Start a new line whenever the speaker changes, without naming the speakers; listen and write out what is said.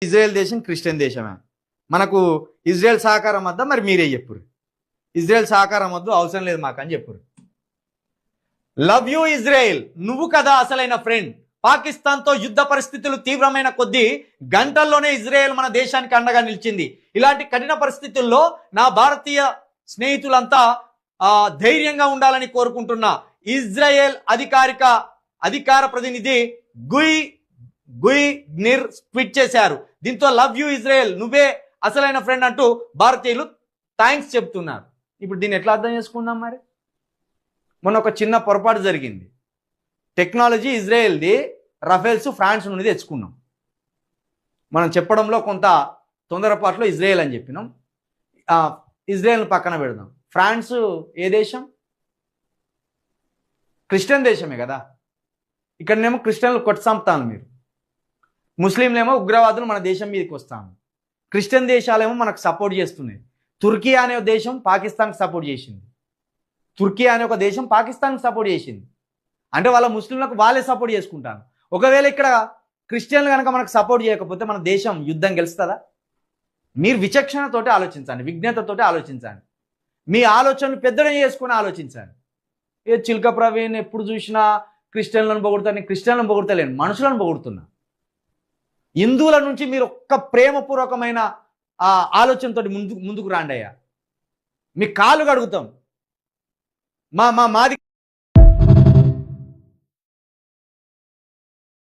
Israel దేశం Christian దేశమే. మనకు ఇజ్రాయెల్ సహకారం వద్ద, మరి మీరే చెప్పురు. ఇజ్రాయెల్ సహకారం వద్దు, అవసరం లేదు మాకు అని చెప్పురు. లవ్ యూ ఇజ్రాయెల్, నువ్వు కదా అసలైన ఫ్రెండ్. పాకిస్తాన్తో యుద్ధ పరిస్థితులు తీవ్రమైన కొద్దీ గంటల్లోనే ఇజ్రాయెల్ మన దేశానికి అండగా నిలిచింది. ఇలాంటి కఠిన పరిస్థితుల్లో నా భారతీయ స్నేహితులంతా ధైర్యంగా ఉండాలని కోరుకుంటున్నా. ఇజ్రాయెల్ అధికార ప్రతినిధి గుయ్ నిర్ ట్వీట్ చేశారు. దీంతో లవ్ యూ ఇజ్రాయెల్, నువ్వే అసలైన ఫ్రెండ్ అంటూ భారతీయులు థ్యాంక్స్ చెప్తున్నారు. ఇప్పుడు దీన్ని ఎట్లా అర్థం చేసుకుందాం? మరి మొన్న ఒక చిన్న పొరపాటు జరిగింది. టెక్నాలజీ ఇజ్రాయెల్ది, రఫేల్స్ ఫ్రాన్స్ నుండి తెచ్చుకున్నాం. మనం చెప్పడంలో కొంత తొందరపాటులో ఇజ్రాయెల్ అని చెప్పినాం. ఇజ్రాయెల్ని పక్కన పెడదాం. ఫ్రాన్స్ ఏ దేశం? క్రిస్టియన్ దేశమే కదా. ఇక్కడనేమో క్రిస్టియన్లు కొట్టసంపుతాను మీరు, ముస్లింలేమో ఉగ్రవాదులు మన దేశం మీదకి వస్తాను. క్రిస్టియన్ దేశాలేమో మనకు సపోర్ట్ చేస్తున్నాయి. తుర్కీ అనే దేశం పాకిస్తాన్కి సపోర్ట్ చేసింది. తుర్కీ అనే ఒక దేశం పాకిస్తాన్కి సపోర్ట్ చేసింది. అంటే వాళ్ళ ముస్లింలకు వాళ్ళే సపోర్ట్ చేసుకుంటాను. ఒకవేళ ఇక్కడ క్రిస్టియన్లు కనుక మనకు సపోర్ట్ చేయకపోతే మన దేశం యుద్ధం గెలుస్తుందా? మీరు విచక్షణతోటి ఆలోచించండి, విజ్ఞతతోటి ఆలోచించండి, మీ ఆలోచనలు పెద్దగా చేసుకుని ఆలోచించండి. ఏ చిల్క ప్రవీణ్ ఎప్పుడు చూసినా క్రిస్టియన్లను పొగుడుతాను. నేను క్రిస్టియన్లను పొగుడతలేను, మనుషులను పొగుడుతున్నా. హిందువుల నుంచి మీరు ఒక్క ప్రేమపూర్వకమైన ఆలోచనతో ముందుకు రాండి అయ్యా. మీ కాళ్ళు కడుగుతాం. మాది